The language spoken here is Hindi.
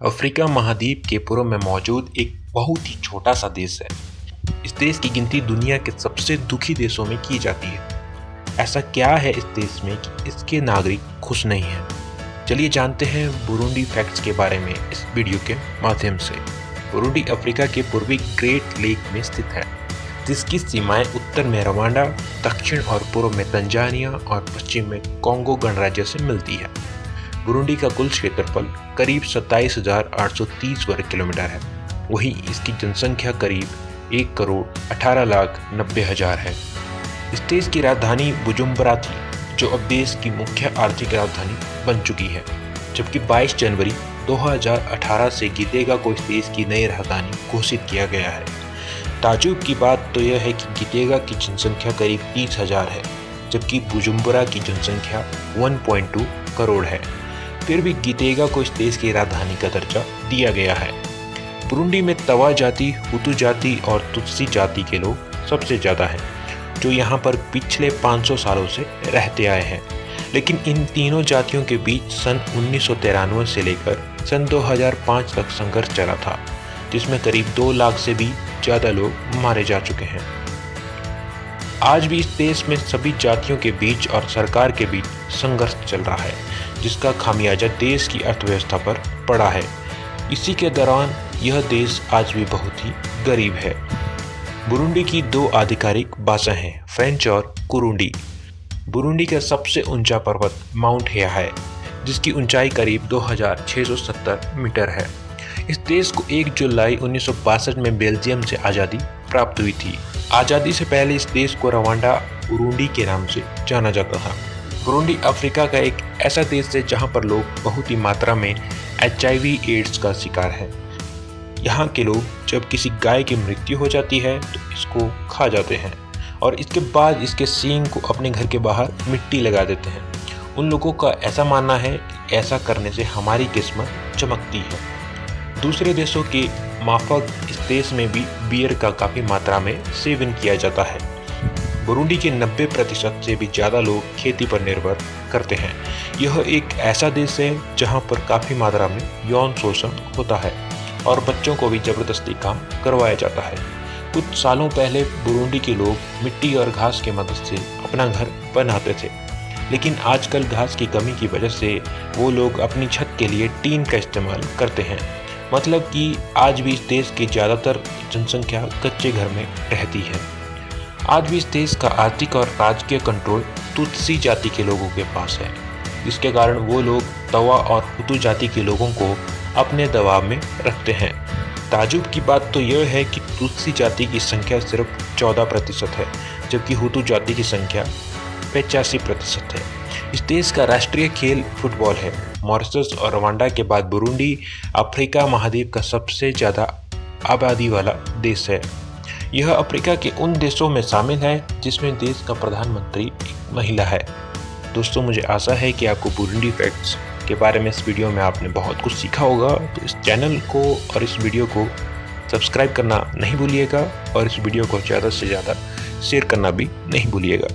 अफ्रीका महाद्वीप के पूर्व में मौजूद एक बहुत ही छोटा सा देश है। इस देश की गिनती दुनिया के सबसे दुखी देशों में की जाती है। ऐसा क्या है इस देश में कि इसके नागरिक खुश नहीं हैं? चलिए जानते हैं बुरुंडी फैक्ट्स के बारे में इस वीडियो के माध्यम से। बुरुंडी अफ्रीका के पूर्वी ग्रेट लेक में स्थित है, जिसकी सीमाएं उत्तर में रवांडा, दक्षिण और पूर्व में तंजानिया और पश्चिम में कोंगो गणराज्य से मिलती है। बुरुंडी का कुल क्षेत्रफल करीब 27,830 वर्ग किलोमीटर है। वहीं इसकी जनसंख्या करीब 1,18,90,000 है। इस देश की राजधानी बुजुम्बरा थी, जो अब देश की मुख्य आर्थिक राजधानी बन चुकी है, जबकि 22 जनवरी 2018 से गितेगा को इस देश की नई राजधानी घोषित किया गया है। ताज्जुब की बात तो यह है कि गितेगा की जनसंख्या करीब 30,000 है, जबकि बुजुम्बरा की जनसंख्या 1.2 करोड़ है। फिर भी गितेगा को इस देश की राजधानी का दर्जा दिया गया है। बुरुंडी में तवा जाति, हुतु जाति और तुत्सी जाति के लोग सबसे ज़्यादा हैं, जो यहाँ पर पिछले 500 सालों से रहते आए हैं। लेकिन इन तीनों जातियों के बीच सन 1993 से लेकर सन 2005 तक संघर्ष चला था, जिसमें करीब 2 लाख से भी ज़्यादा लोग मारे जा चुके हैं। आज भी इस देश में सभी जातियों के बीच और सरकार के बीच संघर्ष चल रहा है, जिसका खामियाजा देश की अर्थव्यवस्था पर पड़ा है। इसी के दौरान यह देश आज भी बहुत ही गरीब है। बुरुंडी की 2 आधिकारिक भाषाएं हैं, फ्रेंच और कुरुंडी। बुरुंडी का सबसे ऊंचा पर्वत माउंट हेया है, जिसकी ऊंचाई करीब 2,670 मीटर है। इस देश को 1 जुलाई 1962 में बेल्जियम से आज़ादी प्राप्त हुई थी। आज़ादी से पहले इस देश को रवांडा बुरुंडी के नाम से जाना जाता था। बुरुंडी अफ्रीका का एक ऐसा देश है जहां पर लोग बहुत ही मात्रा में HIV एड्स का शिकार है। यहाँ के लोग जब किसी गाय की मृत्यु हो जाती है तो इसको खा जाते हैं और इसके बाद इसके सींग को अपने घर के बाहर मिट्टी लगा देते हैं। उन लोगों का ऐसा मानना है कि ऐसा करने से हमारी किस्मत चमकती है। दूसरे देशों के माफक इस देश में भी बियर का काफ़ी मात्रा में सेवन किया जाता है। बुरुंडी के 90% से भी ज़्यादा लोग खेती पर निर्भर करते हैं। यह एक ऐसा देश है जहां पर काफ़ी मात्रा में यौन शोषण होता है और बच्चों को भी ज़बरदस्ती काम करवाया जाता है। कुछ सालों पहले बुरुंडी के लोग मिट्टी और घास की मदद से अपना घर बनाते थे, लेकिन आजकल घास की कमी की वजह से वो लोग अपनी छत के लिए टीन का इस्तेमाल करते हैं। मतलब कि आज भी इस देश की ज़्यादातर जनसंख्या कच्चे घर में रहती है। आज भी इस देश का आर्थिक और राजकीय कंट्रोल तुत्सी जाति के लोगों के पास है, जिसके कारण वो लोग तवा और हुतु जाति के लोगों को अपने दबाव में रखते हैं। ताज्जुब की बात तो यह है कि तुत्सी जाति की संख्या सिर्फ 14% है, जबकि हुतु जाति की संख्या 85% है। इस देश का राष्ट्रीय खेल फुटबॉल है। मॉरिशस और रवांडा के बाद बुरुंडी अफ्रीका महाद्वीप का सबसे ज़्यादा आबादी वाला देश है। यह अफ्रीका के उन देशों में शामिल है जिसमें देश का प्रधानमंत्री एक महिला है। दोस्तों, मुझे आशा है कि आपको बुरुंडी फैक्ट्स के बारे में इस वीडियो में आपने बहुत कुछ सीखा होगा। तो इस चैनल को और इस वीडियो को सब्सक्राइब करना नहीं भूलिएगा और इस वीडियो को ज़्यादा से ज़्यादा शेयर करना भी नहीं भूलिएगा।